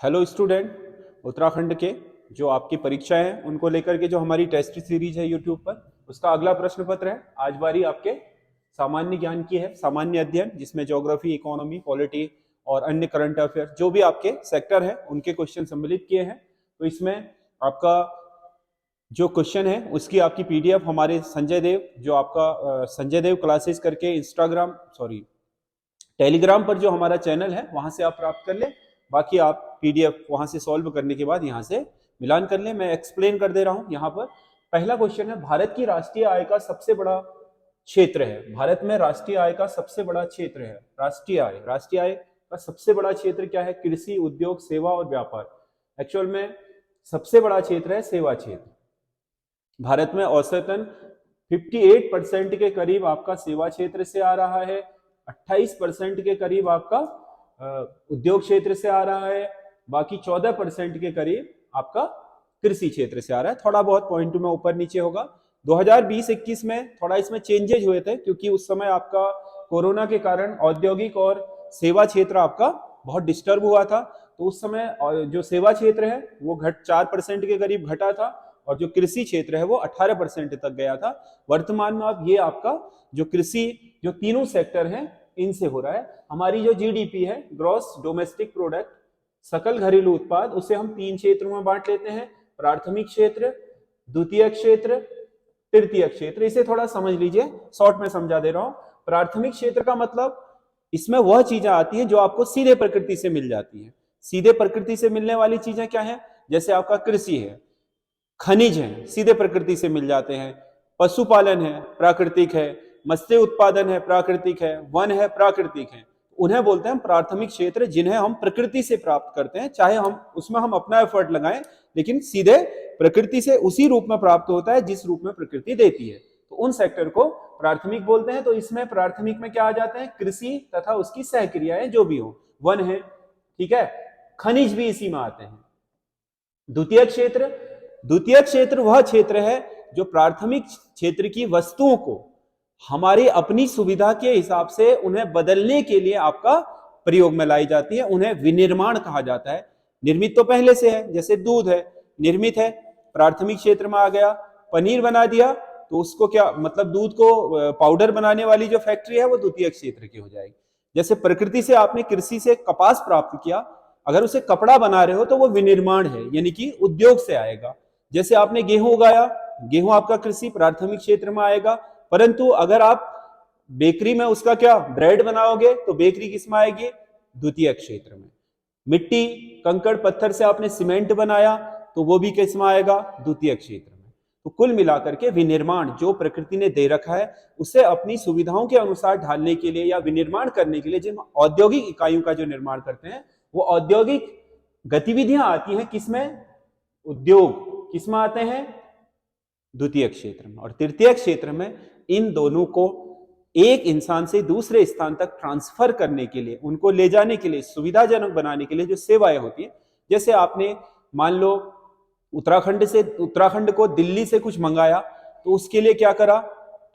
Hello student, Uttarakhand के जो आपकी परीक्षाएं हैं उनको लेकर के जो हमारी टेस्ट सीरीज है यूट्यूब पर, उसका अगला प्रश्न पत्र है। आज बारी आपके सामान्य ज्ञान की है, सामान्य अध्ययन, जिसमें ज्योग्राफी, इकोनॉमी, पॉलिटी और अन्य करंट अफेयर जो भी आपके सेक्टर है उनके क्वेश्चन सम्मिलित किए हैं। तो इसमें आपका जो क्वेश्चन है उसकी आपकी पीडीएफ हमारे संजय देव, जो आपका संजय देव क्लासेस करके टेलीग्राम पर जो हमारा चैनल है वहां से आप प्राप्त कर लें। बाकी आप पीडीएफ वहां से सॉल्व करने के बाद यहाँ से मिलान कर लें। मैं एक्सप्लेन कर दे रहा हूं। यहाँ पर पहला क्वेश्चन है, भारत की राष्ट्रीय आय का सबसे बड़ा क्षेत्र है। भारत में राष्ट्रीय आय का सबसे बड़ा क्षेत्र है। राष्ट्रीय आय का सबसे बड़ा क्षेत्र क्या है? कृषि, उद्योग, सेवा और व्यापार। एक्चुअल में सबसे बड़ा क्षेत्र है सेवा क्षेत्र। भारत में औसतन 58% के करीब आपका सेवा क्षेत्र से आ रहा है, 28% के करीब आपका उद्योग क्षेत्र से आ रहा है, बाकी 14% के करीब आपका कृषि क्षेत्र से आ रहा है। थोड़ा बहुत पॉइंट में ऊपर नीचे होगा। 2020-21 में थोड़ा इसमें चेंजेज हुए थे, क्योंकि उस समय आपका कोरोना के कारण औद्योगिक और सेवा क्षेत्र आपका बहुत डिस्टर्ब हुआ था। तो उस समय जो सेवा क्षेत्र है वो 4% के करीब घटा था, और जो कृषि क्षेत्र है वो 18% तक गया था। वर्तमान में अब ये आपका जो कृषि, जो तीनों सेक्टर हैं इनसे हो रहा है। हमारी जो जीडीपी है, ग्रॉस डोमेस्टिक प्रोडक्ट, सकल घरेलू उत्पाद, उसे हम 3 क्षेत्रों में बांट लेते हैं: प्राथमिक क्षेत्र, द्वितीय क्षेत्र, तृतीय क्षेत्र। इसे थोड़ा समझ लीजिए, शॉर्ट में समझा दे रहा हूं। प्राथमिक क्षेत्र का मतलब इसमें वह चीजें आती हैं जो आपको सीधे प्रकृति से मिल जाती हैं। सीधे प्रकृति से मिलने वाली चीजें क्या है? जैसे आपका कृषि है, खनिज है, सीधे प्रकृति से मिल जाते हैं, पशुपालन है, प्राकृतिक है, मत्स्य उत्पादन है, प्राकृतिक है, वन है, प्राकृतिक है। उन्हें बोलते हैं प्राथमिक क्षेत्र, जिन्हें हम प्रकृति से प्राप्त करते हैं। चाहे हम उसमें अपना एफर्ट लगाएं, लेकिन सीधे प्रकृति से उसी रूप में प्राप्त होता है जिस रूप में प्रकृति देती है। तो उन सेक्टर को प्राथमिक बोलते हैं। तो इसमें प्राथमिक में क्या आ जाते हैं? कृषि तथा उसकी सहक्रियाएं जो भी हो, वन है, ठीक है, खनिज भी इसी में आते हैं। द्वितीय क्षेत्र वह क्षेत्र है जो प्राथमिक क्षेत्र की वस्तुओं को हमारी अपनी सुविधा के हिसाब से उन्हें बदलने के लिए आपका प्रयोग में लाई जाती है। उन्हें विनिर्माण कहा जाता है। निर्मित तो पहले से है, जैसे दूध है, निर्मित है, प्राथमिक क्षेत्र में आ गया। पनीर बना दिया तो उसको क्या मतलब, दूध को पाउडर बनाने वाली जो फैक्ट्री है वो द्वितीय क्षेत्र की हो जाएगी। जैसे प्रकृति से आपने कृषि से कपास प्राप्त किया, अगर उसे कपड़ा बना रहे हो तो वो विनिर्माण है, यानी कि उद्योग से आएगा। जैसे आपने गेहूं उगाया, गेहूं आपका कृषि प्राथमिक क्षेत्र में आएगा। परंतु अगर आप बेकरी में उसका क्या ब्रेड बनाओगे तो बेकरी किस में आएगी? द्वितीय क्षेत्र में। मिट्टी, कंकड़, पत्थर से आपने सीमेंट बनाया तो वो भी किस में आएगा? द्वितीय क्षेत्र में। तो कुल मिलाकर के विनिर्माण जो प्रकृति ने दे रखा है उसे अपनी सुविधाओं के अनुसार ढालने के लिए या विनिर्माण करने के लिए जिन औद्योगिक इकाइयों का जो निर्माण करते हैं, वो औद्योगिक गतिविधियां आती हैं किसमें? उद्योग किसमें आते हैं? द्वितीय क्षेत्र में। और तृतीय क्षेत्र में इन दोनों को एक इंसान से दूसरे स्थान तक ट्रांसफर करने के लिए, उनको ले जाने के लिए, सुविधाजनक बनाने के लिए जो सेवाएं होती है, जैसे आपने मान लो उत्तराखंड को दिल्ली से कुछ मंगाया, तो उसके लिए क्या करा?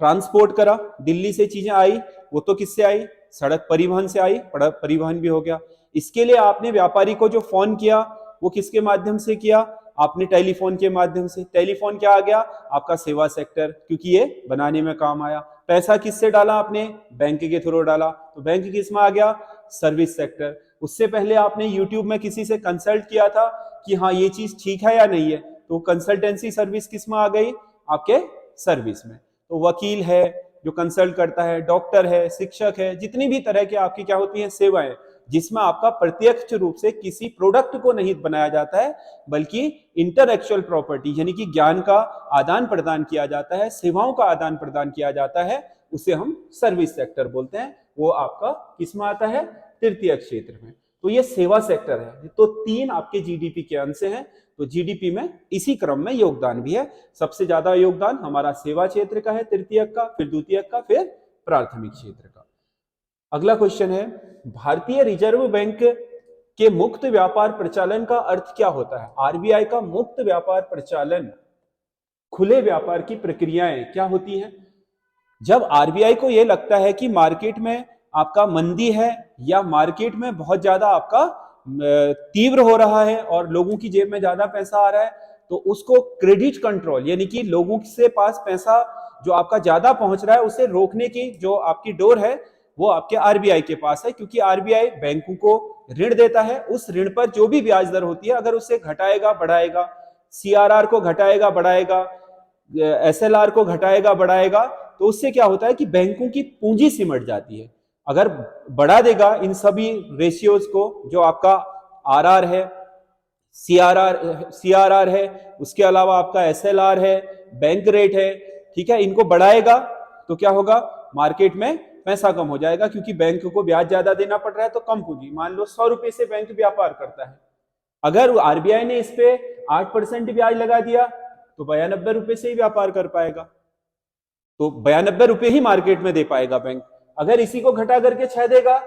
ट्रांसपोर्ट करा। दिल्ली से चीजें आई, वो तो किससे आई? सड़क परिवहन से आई, परिवहन भी हो गया। इसके लिए आपने व्यापारी को जो फोन किया वो किसके माध्यम से किया? आपने टेलीफोन के माध्यम से। टेलीफोन क्या आ गया? आपका सेवा सेक्टर, क्योंकि ये बनाने में काम आया। पैसा किससे डाला आपने? बैंक के थ्रू डाला, तो बैंक किस में आ गया? Service sector. उससे पहले आपने यूट्यूब में किसी से कंसल्ट किया था कि हाँ ये चीज ठीक है या नहीं है, तो कंसल्टेंसी सर्विस किस में आ गई? आपके सर्विस में। तो वकील है जो कंसल्ट करता है, डॉक्टर है, शिक्षक है, जितनी भी तरह की आपकी क्या होती है सेवाएं, जिसमें आपका प्रत्यक्ष रूप से किसी प्रोडक्ट को नहीं बनाया जाता है, बल्कि इंटरएक्चुअल प्रॉपर्टी यानी कि ज्ञान का आदान प्रदान किया जाता है, सेवाओं का आदान प्रदान किया जाता है, उसे हम सर्विस सेक्टर बोलते हैं। वो आपका किसमें आता है? तृतीय क्षेत्र में। तो ये सेवा सेक्टर है। तो 3 आपके जीडीपी के अंश हैं। तो जीडीपी में इसी क्रम में योगदान भी है। सबसे ज्यादा योगदान हमारा सेवा क्षेत्र का है, तृतीय का, फिर द्वितीय का, फिर प्राथमिक क्षेत्र का। अगला क्वेश्चन है, भारतीय रिजर्व बैंक के मुक्त व्यापार प्रचालन का अर्थ क्या होता है? आरबीआई का मुक्त व्यापार प्रचालन, खुले व्यापार की प्रक्रियाएं क्या होती हैं? जब आरबीआई को यह लगता है कि मार्केट में आपका मंदी है या मार्केट में बहुत ज्यादा आपका तीव्र हो रहा है और लोगों की जेब में ज्यादा पैसा आ रहा है, तो उसको क्रेडिट कंट्रोल यानी कि लोगों से पास पैसा जो आपका ज्यादा पहुंच रहा है उसे रोकने की जो आपकी डोर है वो आपके आरबीआई के पास है, क्योंकि आरबीआई बैंकों को ऋण देता है। उस ऋण पर जो भी ब्याज दर होती है अगर उसे घटाएगा बढ़ाएगा, सीआरआर को घटाएगा बढ़ाएगा, एसएलआर को घटाएगा बढ़ाएगा, तो उससे क्या होता है कि बैंकों की पूंजी सिमट जाती है। अगर बढ़ा देगा इन सभी रेशियोज को, जो आपका आरआर है, सीआरआर है, उसके अलावा आपका एसएलआर है, बैंक रेट है, ठीक है, इनको बढ़ाएगा तो क्या होगा, मार्केट में पैसा कम हो जाएगा, क्योंकि बैंक को ब्याज ज्यादा देना पड़ रहा है तो कम पूंजी। मान लो 100 रुपए से बैंक व्यापार करता है, अगर आरबीआई ने इस पे 8% ब्याज लगा दिया तो 92 रुपए से ही व्यापार कर पाएगा, तो 92 रुपए ही मार्केट में दे पाएगा बैंक। अगर इसी को घटा करके 6 देगा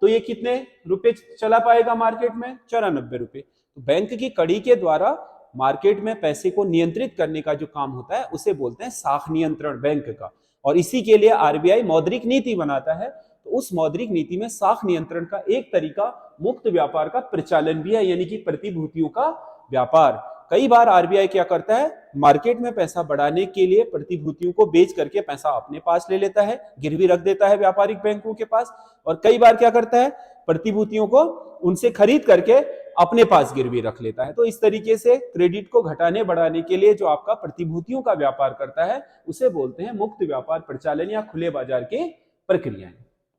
तो ये कितने रुपए चला पाएगा मार्केट में, 94 रुपए। तो बैंक की कड़ी के द्वारा मार्केट में पैसे को नियंत्रित करने का जो काम होता है उसे बोलते हैं साख नियंत्रण बैंक का, और इसी के लिए आरबीआई मौद्रिक नीति बनाता है। तो उस मौद्रिक नीति में साख नियंत्रण का एक तरीका मुक्त व्यापार का प्रचालन भी है, यानी कि प्रतिभूतियों का व्यापार। कई बार आरबीआई क्या करता है, मार्केट में पैसा बढ़ाने के लिए प्रतिभूतियों को बेच करके पैसा अपने पास ले लेता है, गिरवी रख देता है व्यापारिक बैंकों के पास, और कई बार क्या करता है, प्रतिभूतियों को उनसे खरीद करके अपने पास गिरवी रख लेता है। तो इस तरीके से क्रेडिट को घटाने बढ़ाने के लिए जो आपका प्रतिभूतियों का व्यापार करता है उसे बोलते हैं मुक्त व्यापार प्रचालन या खुले बाजार की प्रक्रियाएं।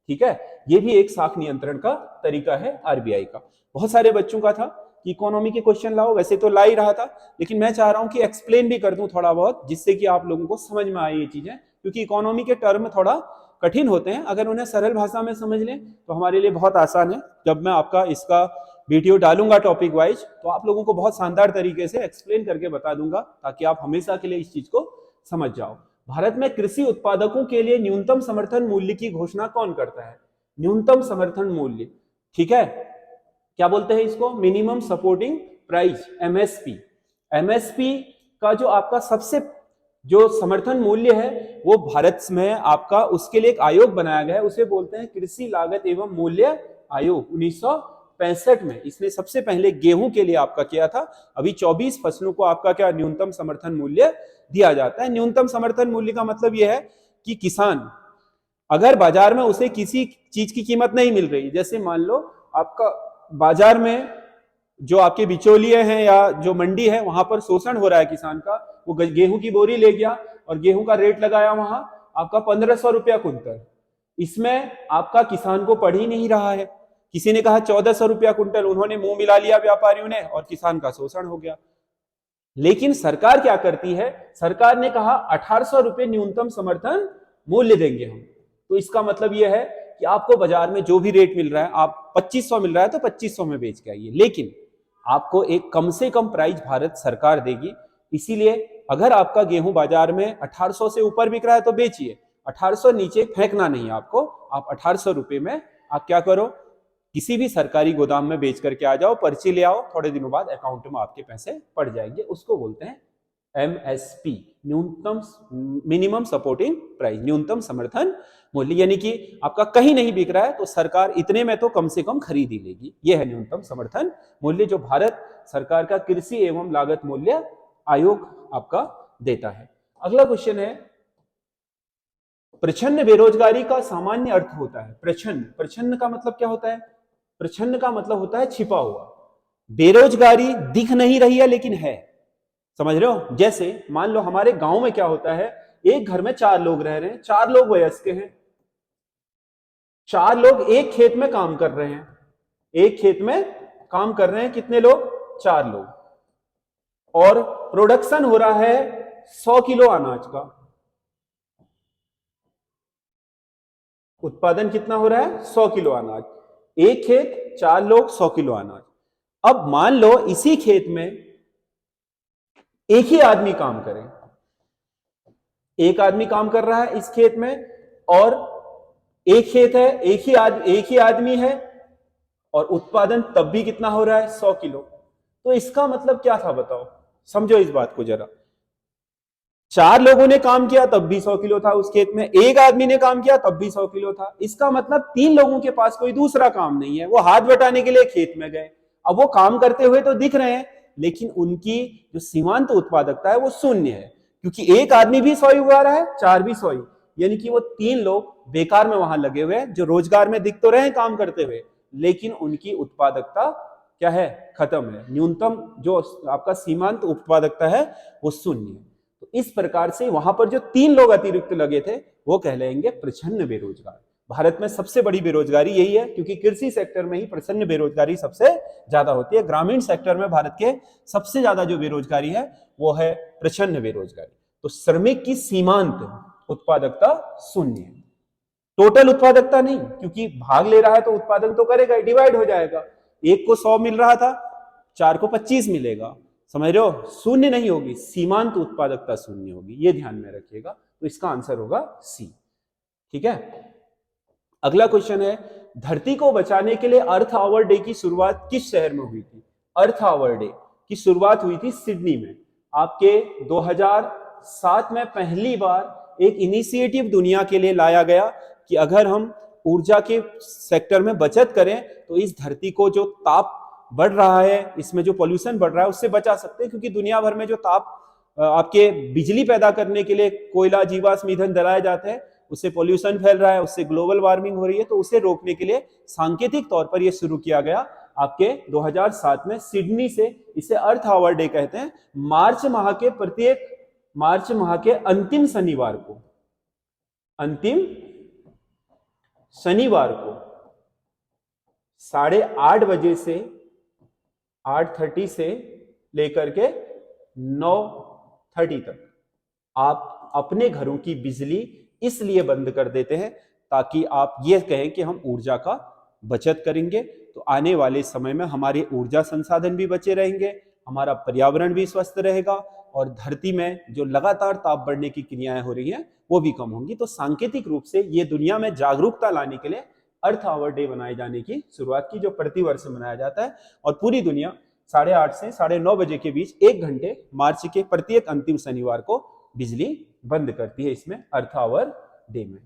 ठीक है, ये भी एक साख नियंत्रण का तरीका है आरबीआई का। बहुत सारे बच्चों का था कि इकोनॉमी के क्वेश्चन लाओ, वैसे तो ला ही रहा था, लेकिन मैं चाह रहा हूं कि एक्सप्लेन भी कर दूं थोड़ा बहुत, जिससे कि आप लोगों को समझ में आए ये चीजें, क्योंकि इकोनॉमी के टर्म थोड़ा कठिन होते हैं, अगर उन्हें सरल भाषा में समझ लें तो हमारे लिए बहुत आसान है। जब मैं आपका इसका वीडियो डालूंगा टॉपिक वाइज तो आप लोगों को बहुत शानदार तरीके से एक्सप्लेन करके बता दूंगा, ताकि आप हमेशा के लिए इस चीज को समझ जाओ। भारत में कृषि उत्पादकों के लिए न्यूनतम समर्थन मूल्य की घोषणा कौन करता है? न्यूनतम समर्थन मूल्य, ठीक है, क्या बोलते हैं इसको, minimum supporting price, MSP. MSP का जो आपका सबसे जो समर्थन मूल्य है वो भारत में आपका, उसके लिए एक आयोग बनाया गया है, उसे बोलते हैं कृषि लागत एवं मूल्य आयोग। 1965 में इसने सबसे पहले गेहूं के लिए आपका किया था। अभी 24 फसलों को आपका क्या न्यूनतम समर्थन मूल्य दिया जाता है। न्यूनतम समर्थन मूल्य का मतलब यह है कि किसान अगर बाजार में उसे किसी चीज की कीमत नहीं मिल रही, जैसे मान लो आपका बाजार में जो आपके बिचौलिए हैं या जो मंडी है वहां पर शोषण हो रहा है किसान का, वो गेहूं की बोरी ले गया और गेहूं का रेट लगाया वहां आपका 1500 रुपया कुंटल, इसमें आपका किसान को पड़ ही नहीं रहा है। किसी ने कहा 1400 रुपया कुंटल, उन्होंने मुंह मिला लिया व्यापारियों ने और किसान का शोषण हो गया। लेकिन सरकार क्या करती है, सरकार ने कहा 1800 रुपये न्यूनतम समर्थन मूल्य देंगे हम। तो इसका मतलब यह है कि आपको बाजार में जो भी रेट मिल रहा है, आप 2500 मिल रहा है तो 2500 में बेच के आइए, लेकिन आपको एक कम से कम प्राइस भारत सरकार देगी। इसीलिए अगर आपका गेहूं बाजार में 1800 से ऊपर बिक रहा है तो बेचिए, 1800 नीचे फेंकना नहीं आपको। आप 1800 रुपए में आप क्या करो, किसी भी सरकारी गोदाम में बेच करके आ जाओ, पर्ची ले आओ, थोड़े दिनों बाद अकाउंट में आपके पैसे पड़ जाएंगे। उसको बोलते हैं एमएसपी, न्यूनतम मिनिमम सपोर्टिंग प्राइस, न्यूनतम समर्थन मूल्य, यानी कि आपका कहीं नहीं बिक रहा है तो सरकार इतने में तो कम से कम खरीद ही लेगी। यह है न्यूनतम समर्थन मूल्य जो भारत सरकार का कृषि एवं लागत मूल्य आयोग आपका देता है। अगला क्वेश्चन है, प्रच्छन्न बेरोजगारी का सामान्य अर्थ होता है। प्रच्छन्न, प्रच्छन्न का मतलब क्या होता है? प्रच्छन्न का मतलब होता है छिपा हुआ। बेरोजगारी दिख नहीं रही है लेकिन है, समझ रहे हो? जैसे मान लो हमारे गांव में क्या होता है, एक घर में 4 लोग रह रहे हैं, 4 लोग वयस्क हैं, 4 लोग एक खेत में काम कर रहे हैं, एक खेत में काम कर रहे हैं, कितने लोग? 4 लोग, और प्रोडक्शन हो रहा है 100 किलो अनाज का। उत्पादन कितना हो रहा है? 100 किलो अनाज। एक खेत, 4 लोग, 100 किलो अनाज। अब मान लो इसी खेत में एक ही आदमी काम करे, एक आदमी काम कर रहा है इस खेत में, और एक खेत है, एक ही आदमी है, और उत्पादन तब भी कितना हो रहा है? 100 किलो। तो इसका मतलब क्या था बताओ, समझो इस बात को जरा। 4 लोगों ने काम किया तब भी 100 किलो था उस खेत में, एक आदमी ने काम किया तब भी 100 किलो था। इसका मतलब 3 लोगों के पास कोई दूसरा काम नहीं है, वो हाथ बटाने के लिए खेत में गए, अब वो काम करते हुए तो दिख रहे हैं, लेकिन उनकी जो सीमांत उत्पादकता है वो शून्य है, क्योंकि एक आदमी भी सोई उगा रहा है, 4 भी सोई, यानी कि वो 3 लोग बेकार में वहां लगे हुए हैं, जो रोजगार में दिख तो रहे हैं काम करते हुए, लेकिन उनकी उत्पादकता क्या है, खत्म है। न्यूनतम जो आपका सीमांत उत्पादकता है वो शून्य है। तो इस प्रकार से वहां पर जो 3 लोग अतिरिक्त लगे थे वो कहलाएंगे प्रच्छन्न बेरोजगार। भारत में सबसे बड़ी बेरोजगारी यही है, क्योंकि कृषि सेक्टर में ही प्रच्छन्न बेरोजगारी सबसे ज्यादा होती है। ग्रामीण सेक्टर में भारत के सबसे ज्यादा जो बेरोजगारी है वो है प्रच्छन्न बेरोजगारी। तो श्रमिक की सीमांत उत्पादकता शून्य है, टोटल उत्पादकता नहीं, क्योंकि भाग ले रहा है तो उत्पादन तो करेगा, डिवाइड हो जाएगा। एक को 100 मिल रहा था, 4 को 25 मिलेगा, समझ रहे हो, शून्य नहीं होगी, सीमांत उत्पादकता शून्य होगी, ये ध्यान में रखिएगा। तो इसका आंसर होगा सी। ठीक है, अगला क्वेश्चन है, धरती को बचाने के लिए अर्थ आवर डे की शुरुआत किस शहर में हुई थी? अर्थ आवर डे की शुरुआत हुई थी सिडनी में। आपके 2007 में पहली बार एक इनिशिएटिव दुनिया के लिए लाया गया कि अगर हम ऊर्जा के सेक्टर में बचत करें तो इस धरती को जो ताप बढ़ रहा है, इसमें जो पोल्यूशन बढ़ रहा है, उससे बचा सकते हैं। क्योंकि दुनिया भर में जो ताप आपके बिजली पैदा करने के लिए कोयला, जीवाश्म ईंधन जलाए जाते हैं, उससे पोल्यूशन फैल रहा है, उससे ग्लोबल वार्मिंग हो रही है। तो उसे रोकने के लिए सांकेतिक तौर पर यह शुरू किया गया आपके 2007 में सिडनी से। इसे अर्थ आवर डे कहते हैं। मार्च माह के अंतिम शनिवार को 8:30 बजे से 8:30 से लेकर के 9:30 तक आप अपने घरों की बिजली इसलिए बंद कर देते हैं ताकि आप ये कहें कि हम ऊर्जा का बचत करेंगे। तो आने वाले समय में हमारे ऊर्जा संसाधन भी बचे रहेंगे, हमारा पर्यावरण भी स्वस्थ रहेगा, और धरती में जो लगातार ताप बढ़ने की क्रियाएं हो रही हैं वो भी कम होंगी। तो सांकेतिक रूप से ये दुनिया में जागरूकता लाने के लिए अर्थ आवर डे मनाए जाने की शुरुआत की, जो प्रतिवर्ष मनाया जाता है। और पूरी दुनिया 8:30 से 9:30 बजे के बीच 1 घंटे मार्च के प्रत्येक अंतिम शनिवार को बिजली बंद करती है, इसमें अर्थ आवर डे में।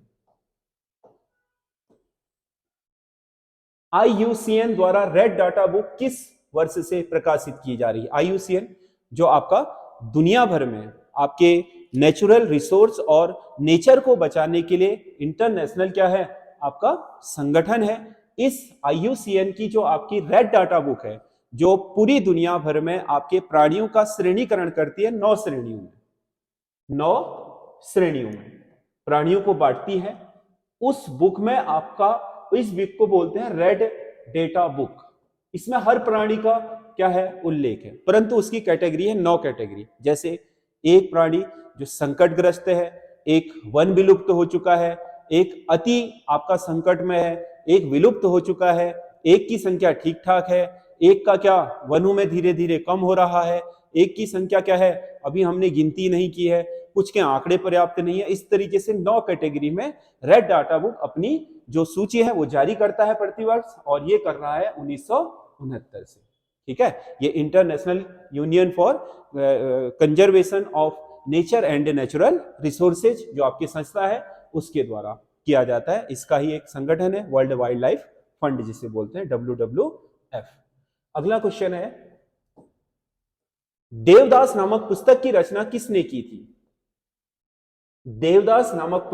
IUCN द्वारा रेड डाटा बुक किस वर्ष से प्रकाशित की जा रही है? IUCN जो आपका दुनिया भर में आपके नेचुरल रिसोर्स और नेचर को बचाने के लिए इंटरनेशनल क्या है आपका संगठन है। इस IUCN की जो आपकी रेड डाटा बुक है, जो पूरी दुनिया भर में आपके प्राणियों का श्रेणीकरण करती है, 9 श्रेणियों में प्राणियों को बांटती है। उस बुक में आपका, इस बुक को बोलते हैं रेड डेटा बुक। इसमें हर प्राणी का क्या है उल्लेख है, परंतु उसकी कैटेगरी है 9 कैटेगरी। जैसे एक प्राणी जो संकटग्रस्त है, एक वन विलुप्त हो चुका है, एक अति आपका संकट में है, एक विलुप्त हो चुका है, एक की संख्या ठीक ठाक है, एक का क्या वनों में धीरे धीरे कम हो रहा है, एक की संख्या क्या है अभी हमने गिनती नहीं की है, कुछ के आंकड़े पर्याप्त नहीं है। इस तरीके से 9 कैटेगरी में रेड डाटा बुक अपनी जो सूची है वो जारी करता है प्रतिवर्ष, और ये कर रहा है 1969 से। ठीक है, ये international union for conservation of nature and natural resources जो आपकी संस्था है उसके द्वारा किया जाता है। इसका ही एक संगठन है वर्ल्ड वाइल्ड लाइफ फंड जिसे बोलते हैं WWF। अगला क्वेश्चन है, देवदास नामक पुस्तक की रचना किसने की थी? देवदास नामक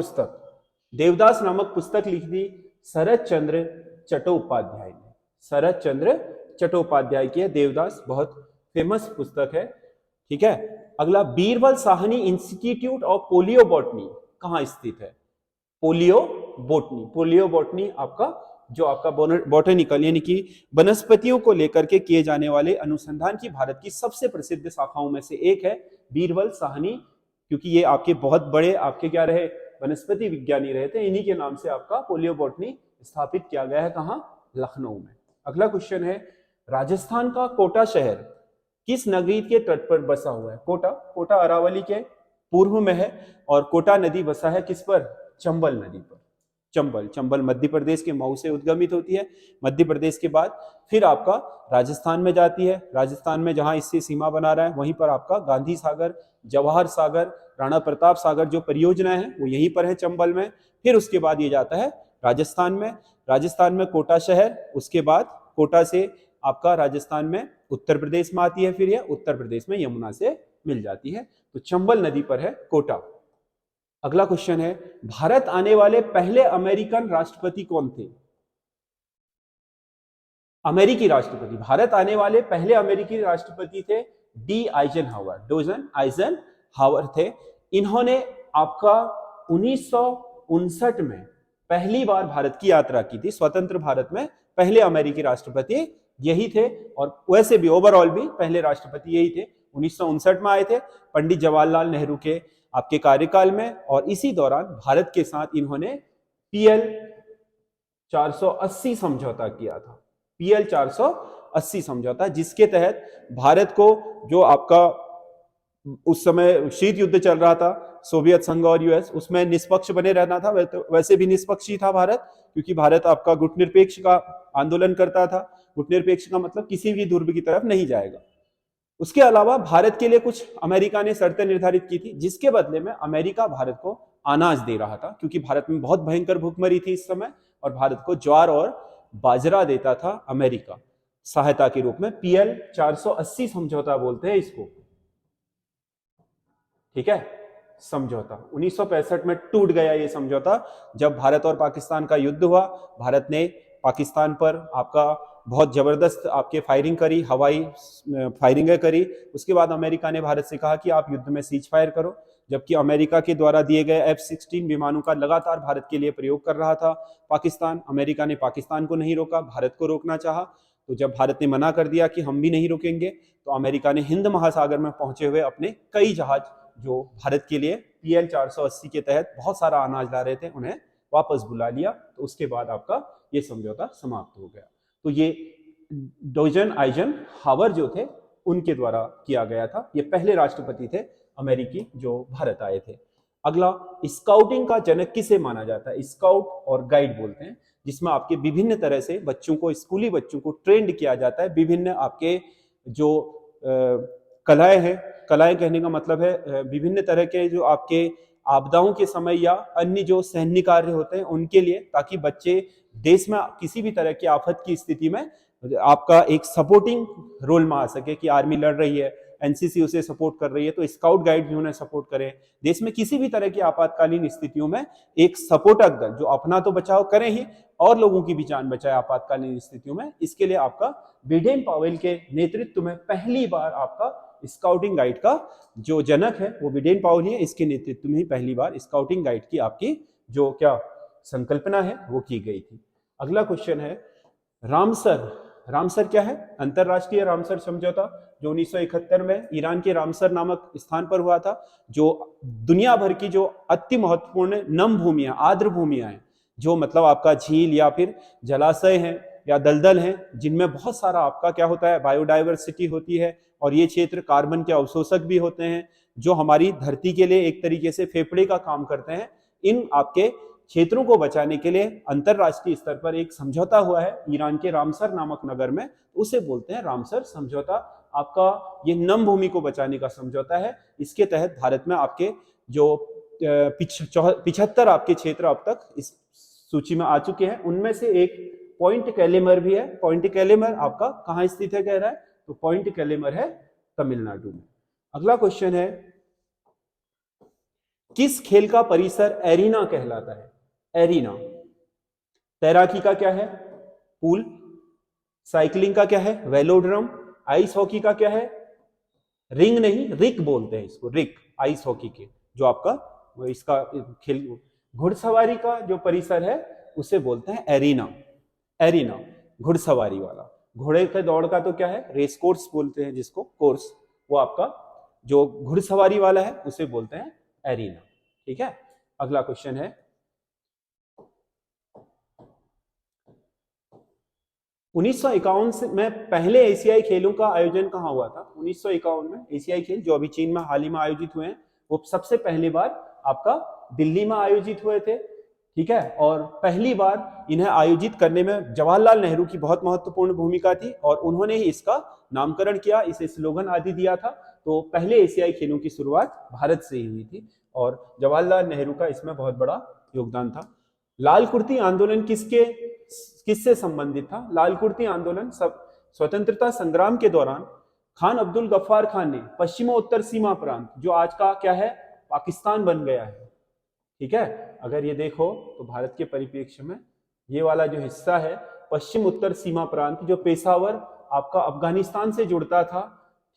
पुस्तक लिखी थी शरद चंद्र चट्टोपाध्याय ने। शरद चंद्र चट्टोपाध्याय की है देवदास, बहुत फेमस पुस्तक है। ठीक है, अगला, Birbal Sahni institute of polio botany कहां स्थित है? पोलियो बॉटनी आपका जो आपका बॉटनिकल यानी कि वनस्पतियों को लेकर के किए जाने वाले अनुसंधान की भारत की सबसे प्रसिद्ध शाखाओं में से एक है बीरबल साहनी, क्योंकि ये आपके बहुत बड़े आपके क्या रहे वनस्पति विज्ञानी रहे थे। इन्हीं के नाम से आपका पोलियो बॉटनी स्थापित किया गया है, कहां? लखनऊ में। अगला क्वेश्चन है, राजस्थान का कोटा शहर किस नदी के तट पर बसा हुआ है? कोटा अरावली के पूर्व में है, और कोटा नदी बसा है किस पर? चंबल नदी पर। चंबल मध्य प्रदेश के मऊ से उद्गमित होती है। मध्य प्रदेश के बाद फिर आपका राजस्थान में जाती है। राजस्थान में जहां इससे सीमा बना रहा है वहीं पर आपका गांधी सागर, जवाहर सागर, राणा प्रताप सागर जो परियोजनाएं हैं वो यहीं पर है चंबल में। फिर उसके बाद ये जाता है राजस्थान में कोटा शहर, उसके बाद कोटा से आपका राजस्थान में उत्तर प्रदेश में आती है, फिर यह उत्तर प्रदेश में यमुना से मिल जाती है। तो चंबल नदी पर है कोटा। अगला क्वेश्चन है, भारत आने वाले पहले अमेरिकन राष्ट्रपति कौन थे? अमेरिकी राष्ट्रपति, भारत आने वाले पहले अमेरिकी राष्ट्रपति थे डी आइजनहावर, डोजन आइजनहावर थे। इन्होंने आपका 1959 में पहली बार भारत की यात्रा की थी। स्वतंत्र भारत में पहले अमेरिकी राष्ट्रपति यही थे, और वैसे भी ओवरऑल भी पहले राष्ट्रपति यही थे। 1959 में आए थे पंडित जवाहरलाल नेहरू के आपके कार्यकाल में, और इसी दौरान भारत के साथ इन्होंने PL 480 समझौता किया था। PL 480 समझौता, जिसके तहत भारत को, जो आपका उस समय शीत युद्ध चल रहा था सोवियत संघ और US, उसमें निष्पक्ष बने रहना था। वैसे भी निष्पक्ष ही था भारत, क्योंकि भारत आपका गुटनिरपेक्ष का आंदोलन करता था। गुटनिरपेक्ष का मतलब किसी भी ध्रुव की तरफ नहीं जाएगा। उसके अलावा भारत के लिए कुछ अमेरिका ने शर्तें निर्धारित की थी, जिसके बदले में अमेरिका भारत को अनाज दे रहा था, क्योंकि भारत में बहुत भयंकर भूखमरी थी इस समय, और भारत को ज्वार और बाजरा देता था अमेरिका सहायता के रूप में। PL 480 समझौता बोलते हैं इसको, ठीक है। समझौता 1965 में टूट गया ये समझौता, जब भारत और पाकिस्तान का युद्ध हुआ। भारत ने पाकिस्तान पर आपका बहुत जबरदस्त आपके फायरिंग करी, हवाई फायरिंगें करी। उसके बाद अमेरिका ने भारत से कहा कि आप युद्ध में सीज फायर करो, जबकि अमेरिका के द्वारा दिए गए F-16 विमानों का लगातार भारत के लिए प्रयोग कर रहा था पाकिस्तान। अमेरिका ने पाकिस्तान को नहीं रोका, भारत को रोकना चाहा। तो जब भारत ने मना कर दिया कि हम भी नहीं रोकेंगे, तो अमेरिका ने हिंद महासागर में पहुंचे हुए अपने कई जहाज, जो भारत के लिए PL 480 के तहत बहुत सारा अनाज ला रहे थे, उन्हें वापस बुला लिया। तो उसके बाद आपका ये समझौता समाप्त हो गया। तो ये डोजन आइजनहावर जो थे, उनके द्वारा किया गया था। ये पहले राष्ट्रपति थे अमेरिकी जो भारत आए थे। अगला, स्काउटिंग का जनक किसे माना जाता है? स्काउट और गाइड बोलते हैं, जिसमें आपके विभिन्न तरह से बच्चों को, स्कूली बच्चों को ट्रेंड किया जाता है। विभिन्न आपके जो कलाएं हैं, कलाएं कहने का मतलब है विभिन्न तरह के जो आपके आपदाओं के समय या अन्य जो सैन्य कार्य होते हैं उनके लिए, ताकि बच्चे देश में किसी भी तरह की आफत की स्थिति में आपका एक सपोर्टिंग रोल में आ सके, कि आर्मी लड़ रही है, NCC उसे सपोर्ट कर रही है, तो स्काउट गाइड भी उन्हें सपोर्ट करें। देश में किसी भी तरह की आपातकालीन स्थितियों में एक सपोर्टक दल, जो अपना तो बचाव करें ही और लोगों की भी जान बचाए आपातकालीन स्थितियों में, इसके लिए आपका बेडेन पावेल के नेतृत्व में पहली बार आपका स्काउटिंग गाइड का जो जनक है वो बेडेन पावेल ही है। इसके नेतृत्व में ही पहली बार स्काउटिंग गाइड की आपकी जो क्या संकल्पना है वो की गई थी। अगला क्वेश्चन है, रामसर। रामसर क्या है? अंतरराष्ट्रीय रामसर समझौता, जो 1971 में ईरान के रामसर नामक स्थान पर हुआ था, जो दुनिया भर की जो अति महत्वपूर्ण नम भूमियां, आर्द्र भूमियां हैं, जो मतलब आपका झील या फिर जलाशय हैं या दलदल हैं, जिनमें बहुत सारा आपका क्या होता है, बायोडाइवर्सिटी होती है, और ये क्षेत्र कार्बन के अवशोषक भी होते हैं, जो हमारी धरती के लिए एक तरीके से फेफड़े का काम करते हैं। इन आपके क्षेत्रों को बचाने के लिए अंतरराष्ट्रीय स्तर पर एक समझौता हुआ है ईरान के रामसर नामक नगर में, उसे बोलते हैं रामसर समझौता। आपका ये नम भूमि को बचाने का समझौता है। इसके तहत भारत में आपके जो 75 आपके क्षेत्र अब तक इस सूची में आ चुके हैं। उनमें से एक पॉइंट कैलेमर भी है। पॉइंट कैलेमर आपका कहाँ स्थित है कह रहा है, तो पॉइंट कैलेमर है तमिलनाडु में। अगला क्वेश्चन है, किस खेल का परिसर एरिना कहलाता है? एरिना। तैराकी का क्या है? पूल। साइकिलिंग का क्या है? वेलोड्रम। आइस हॉकी का क्या है? रिंग नहीं, रिक बोलते हैं इसको, रिक। आइस हॉकी के जो आपका इसका खेल। घुड़सवारी का जो परिसर है उसे बोलते हैं एरिना। एरिना घुड़सवारी वाला। घोड़े के दौड़ का तो क्या है? रेस कोर्स बोलते हैं जिसको, कोर्स। वो आपका जो घुड़सवारी वाला है उसे बोलते हैं एरिना। ठीक है। अगला क्वेश्चन है, 1951 में पहले एशियाई खेलों का आयोजन कहां हुआ था? 1951 में एशियाई खेल जो अभी चीन में हाल ही में आयोजित हुए हैं, वो सबसे पहली बार आपका दिल्ली में आयोजित हुए थे। ठीक है। और पहली बार इन्हें आयोजित करने में जवाहरलाल नेहरू की बहुत महत्वपूर्ण भूमिका थी, और उन्होंने ही इसका नामकरण किया, इसे स्लोगन आदि दिया था। तो पहले एशियाई खेलों की शुरुआत भारत से ही हुई थी, और जवाहरलाल नेहरू का इसमें बहुत बड़ा योगदान था। लाल कुर्ती आंदोलन किससे संबंधित था? लाल कुर्ती आंदोलन सब स्वतंत्रता संग्राम के दौरान खान अब्दुल गफ्फार खान ने पश्चिमोत्तर सीमा प्रांत, जो आज का क्या है पाकिस्तान बन गया है, ठीक है, अगर ये देखो तो भारत के परिप्रेक्ष्य में ये वाला जो हिस्सा है पश्चिम उत्तर सीमा प्रांत, जो पेशावर आपका अफगानिस्तान से जुड़ता था,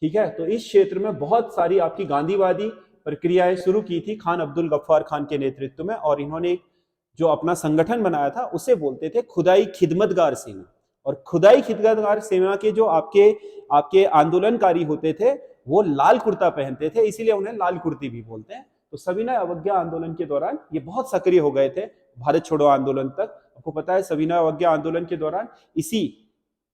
ठीक है, तो इस क्षेत्र में बहुत सारी आपकी गांधीवादी प्रक्रियाएं शुरू की थी खान अब्दुल गफ्फार खान के नेतृत्व में। और इन्होंने जो अपना संगठन बनाया था उसे बोलते थे खुदाई खिदमतगार सेना। और खुदाई खिदमतगार सेना के जो आपके आंदोलनकारी होते थे वो लाल कुर्ता पहनते थे, इसीलिए उन्हें लाल कुर्ती भी बोलते हैं। तो सविनय अवज्ञा आंदोलन के दौरान ये बहुत सक्रिय हो गए थे, भारत छोड़ो आंदोलन तक। आपको पता है सविनय अवज्ञा आंदोलन के दौरान इसी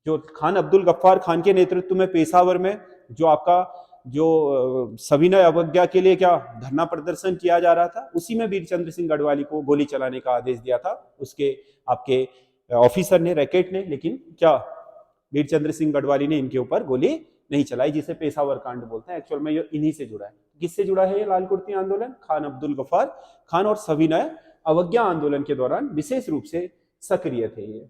जो खान अब्दुल गफ्फार खान के नेतृत्व में पेशावर में जो आपका जो सविनय अवज्ञा के लिए क्या धरना प्रदर्शन किया जा रहा था, उसी में वीरचंद्र सिंह गढ़वाली को गोली चलाने का आदेश दिया था उसके आपके ऑफिसर ने, रैकेट ने, लेकिन क्या वीरचंद्र सिंह गढ़वाली ने इनके ऊपर गोली नहीं चलाई, जिसे पेशावर कांड बोलते हैं। एक्चुअल में ये इन्हीं से जुड़ा है। किससे जुड़ा है ये लाल कुर्ती आंदोलन? खान अब्दुल गफ्फार खान और सविनय अवज्ञा आंदोलन के दौरान विशेष रूप से सक्रिय थे ये,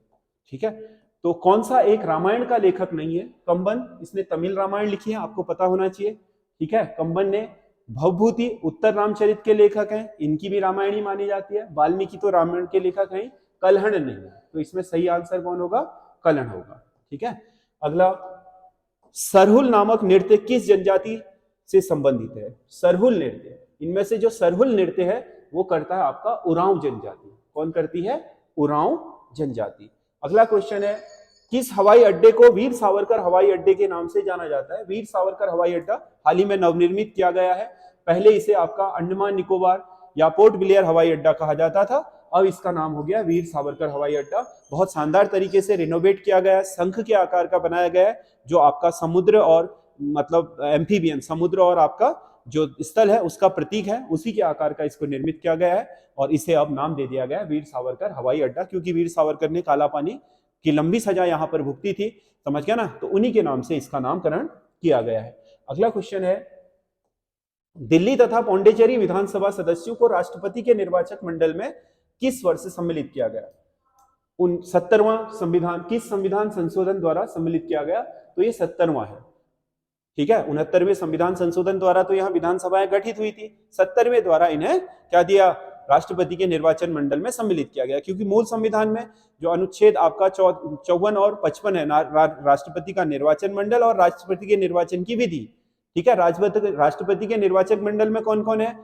ठीक है। तो कौन सा एक रामायण का लेखक नहीं है? कंबन, इसने तमिल रामायण लिखी है, आपको पता होना चाहिए, ठीक है। कंबन ने भवभूति उत्तर रामचरित के लेखक हैं, इनकी भी रामायण ही मानी जाती है। वाल्मीकि तो रामायण के लेखक हैं, कल्हण नहीं है, तो इसमें सही आंसर कौन होगा? कल्हण होगा, ठीक है। अगला, सरहुल नामक नृत्य किस जनजाति से संबंधित है? सरहुल नृत्य, इनमें से जो सरहुल नृत्य है वो करता है आपका उरांव जनजाति। कौन करती है? उरांव जनजाति। अगला क्वेश्चन है, किस हवाई अड्डे को वीर सावरकर हवाई अड्डे के नाम से जाना जाता है? वीर सावरकर हवाई अड्डा हाल ही में नवनिर्मित किया गया है। पहले इसे आपका अंडमान निकोबार या पोर्ट ब्लेयर हवाई अड्डा कहा जाता था, अब इसका नाम हो गया वीर सावरकर हवाई अड्डा। बहुत शानदार तरीके से रिनोवेट किया गया है, शंख के आकार का बनाया गया है, जो आपका समुद्र और मतलब एम्फीबियन समुद्र और आपका जो स्थल है उसका प्रतीक है, उसी के आकार का इसको निर्मित किया गया है। और इसे अब नाम दे दिया गया है वीर सावरकर हवाई अड्डा, क्योंकि वीर सावरकर ने काला पानी की लंबी सजा यहां पर भुगती थी, समझ गया ना, तो उन्हीं के नाम से इसका नामकरण किया गया है। अगला क्वेश्चन है, दिल्ली तथा पौंडीचेरी विधानसभा सदस्यों को राष्ट्रपति के निर्वाचक मंडल में किस वर्ष सम्मिलित किया गया? 70वां संविधान, किस संविधान संशोधन द्वारा सम्मिलित किया गया? तो ये 70वां है, ठीक है। 69वें संविधान संशोधन द्वारा तो यहाँ विधानसभाएं गठित हुई थी, 70वें द्वारा इन्हें क्या दिया? राष्ट्रपति के निर्वाचन मंडल में सम्मिलित किया गया, क्योंकि मूल संविधान में जो अनुच्छेद आपका 54 और 55 है, राष्ट्रपति का निर्वाचन मंडल और राष्ट्रपति के निर्वाचन की विधि, ठीक है। राष्ट्रपति के निर्वाचक मंडल में कौन कौन है?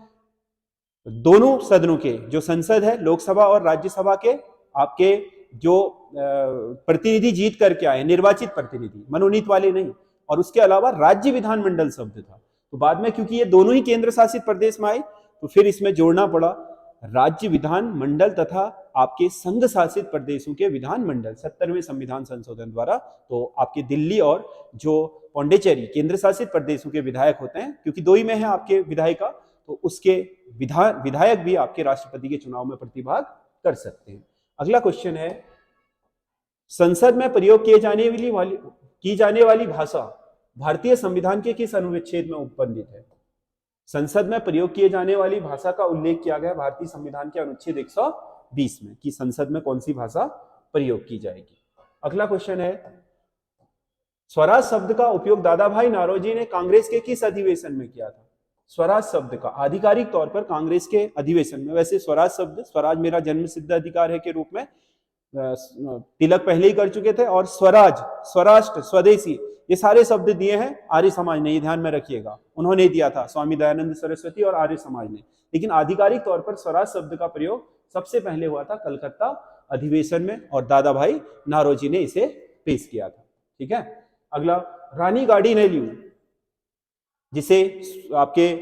दोनों सदनों के जो संसद है, लोकसभा और राज्यसभा के आपके जो प्रतिनिधि जीत करके आए, निर्वाचित प्रतिनिधि, मनोनीत वाले नहीं। और उसके अलावा राज्य विधानमंडल शब्द था, तो बाद में क्योंकि ये दोनों ही केंद्र शासित प्रदेश में आए तो फिर इसमें जोड़ना पड़ा राज्य विधान मंडल तथा आपके संघ शासित प्रदेशों के विधान मंडल 70वें संविधान संशोधन द्वारा। तो आपके दिल्ली और जो पौंडीचेरी केंद्र शासित प्रदेशों के विधायक होते हैं, क्योंकि दो ही में है आपके विधायिका, तो उसके विधायक भी आपके राष्ट्रपति के चुनाव में प्रतिभाग कर सकते हैं। अगला क्वेश्चन है, संसद में प्रयोग की जाने वाली भाषा भारतीय संविधान के किस अनुच्छेद में उपबंधित है? संसद में प्रयोग किए जाने वाली भाषा का उल्लेख किया गया भारतीय संविधान के अनुच्छेद 120 में कि संसद में कौन सी भाषा प्रयोग की जाएगी। अगला क्वेश्चन है, स्वराज शब्द का उपयोग दादा भाई नौरोजी ने कांग्रेस के किस अधिवेशन में किया था? स्वराज शब्द का आधिकारिक तौर पर कांग्रेस के अधिवेशन में, वैसे स्वराज शब्द स्वराज मेरा जन्म सिद्ध अधिकार है के रूप में तिलक पहले ही कर चुके थे, और स्वराज, स्वराष्ट्र, स्वदेशी, ये सारे शब्द दिए हैं आर्य समाज ने, ये ध्यान में रखिएगा, उन्होंने दिया था, स्वामी दयानंद सरस्वती और आर्य समाज ने। लेकिन आधिकारिक तौर पर स्वराज शब्द का प्रयोग सबसे पहले हुआ था कलकत्ता अधिवेशन में, और दादा भाई नौरोजी ने इसे पेश किया था, ठीक है। अगला, रानी गाड़ी नेहरू, जिसे आपके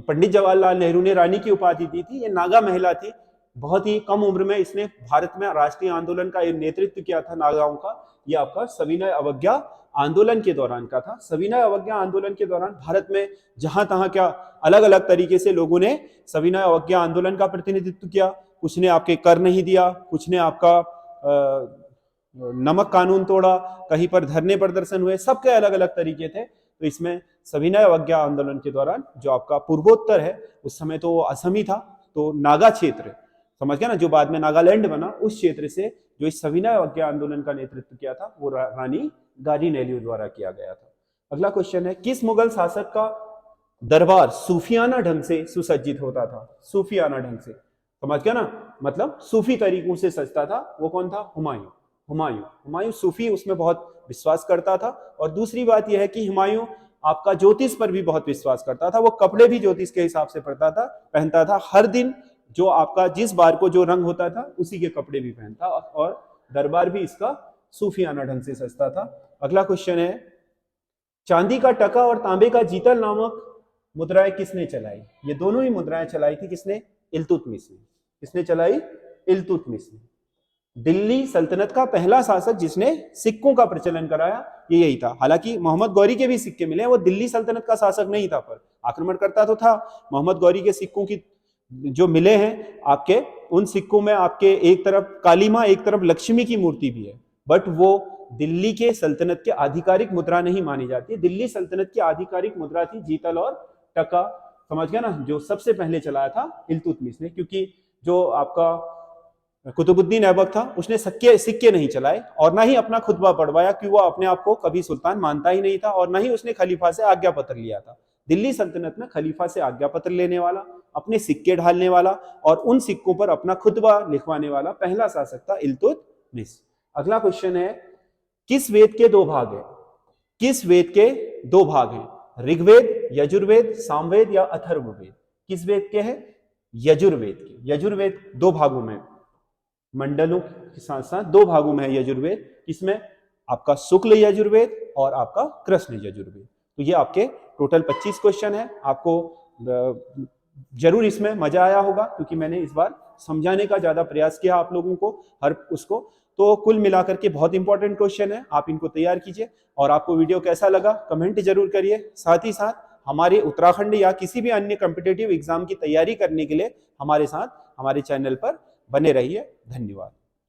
पंडित जवाहरलाल नेहरू ने रानी की उपाधि दी थी, ये नागा महिला थी, बहुत ही कम उम्र में इसने भारत में राष्ट्रीय आंदोलन का नेतृत्व किया था नागाओं का। यह आपका सविनय अवज्ञा आंदोलन के दौरान का था। सविनय अवज्ञा आंदोलन के दौरान भारत में जहां तहां क्या अलग अलग तरीके से लोगों ने सविनय अवज्ञा आंदोलन का प्रतिनिधित्व किया। कुछ ने आपके कर नहीं दिया, कुछ ने आपका नमक कानून तोड़ा, कहीं पर धरने प्रदर्शन हुए, सबके अलग अलग तरीके थे। तो इसमें सविनय अवज्ञा आंदोलन के दौरान जो आपका पूर्वोत्तर है, उस समय तो असम ही था, तो नागा क्षेत्र, समझ गया ना, जो बाद में नागालैंड बना, उस क्षेत्र से जो इस सविनय अवज्ञा आंदोलन का नेतृत्व किया था वो रानी गाजी नेहरू द्वारा किया गया था। अगला क्वेश्चन है, किस मुगल शासक का दरबार सूफियाना ढंग से सुसज्जित होता था? सूफियाना ढंग से, समझ गया ना, मतलब सूफी तरीकों से सजता था। वो कौन था? हुमायूं। हुमायूं सूफी उसमें बहुत विश्वास करता था। और दूसरी बात यह है कि हुमायूं आपका ज्योतिष पर भी बहुत विश्वास करता था। वो कपड़े भी ज्योतिष के हिसाब से पहनता था। हर दिन जो आपका जिस बार को जो रंग होता था उसी के कपड़े भी पहनता, और दरबार भी इसका सूफियाना ढंग से सजता था। अगला क्वेश्चन है, चांदी का टका और तांबे का जीतल नामक मुद्राएं किसने चलाई? ये दोनों ही मुद्राएं चलाई थी किसने? इल्तुतमिश ने। किसने चलाई? इल्तुतमिश ने। दिल्ली सल्तनत का पहला शासक जिसने सिक्कों का प्रचलन कराया ये यही था। हालांकि मोहम्मद गौरी के भी सिक्के मिले, वो दिल्ली सल्तनत का शासक नहीं था, पर आक्रमण करता तो था। मोहम्मद गौरी के सिक्कों की जो मिले हैं आपके, उन सिक्कों में आपके एक तरफ काली मां, एक तरफ लक्ष्मी की मूर्ति भी है, बट वो दिल्ली के सल्तनत के आधिकारिक मुद्रा नहीं मानी जाती। दिल्ली सल्तनत की आधिकारिक मुद्रा थी जीतल और टका, समझ गया ना, जो सबसे पहले चलाया था इल्तुतमिश ने। क्योंकि जो आपका कुतुबुद्दीन ऐबक था उसने सिक्के नहीं चलाए और ना ही अपना खुतबा पढ़वाया, कि वो अपने आप को कभी सुल्तान मानता ही नहीं था, और ना ही उसने खलीफा से आज्ञा पत्र लिया था। दिल्ली सल्तनत में खलीफा से आज्ञा पत्र लेने वाला, अपने सिक्के ढालने वाला और उन सिक्कों पर अपना खुतबा लिखवाने वाला पहला शासक था इल्तुतमिश। अगला क्वेश्चन है, किस वेद के दो भाग हैं? किस वेद के दो भाग हैं? ऋग्वेद, यजुर्वेद, सामवेद या अथर्ववेद? किस वेद के हैं? यजुर्वेद के। यजुर्वेद दो भागों में, मंडलों के साथ साथ दो भागों में है यजुर्वेद। इसमें आपका शुक्ल यजुर्वेद और आपका कृष्ण यजुर्वेद। तो ये आपके टोटल 25 क्वेश्चन है। आपको जरूर इसमें मजा आया होगा, क्योंकि मैंने इस बार समझाने का ज्यादा प्रयास किया आप लोगों को हर उसको। तो कुल मिलाकर के बहुत इंपॉर्टेंट क्वेश्चन है, आप इनको तैयार कीजिए। और आपको वीडियो कैसा लगा कमेंट जरूर करिए। साथ ही साथ हमारे उत्तराखंड या किसी भी अन्य कॉम्पिटिटिव एग्जाम की तैयारी करने के लिए हमारे साथ हमारे चैनल पर बने रहिए। धन्यवाद।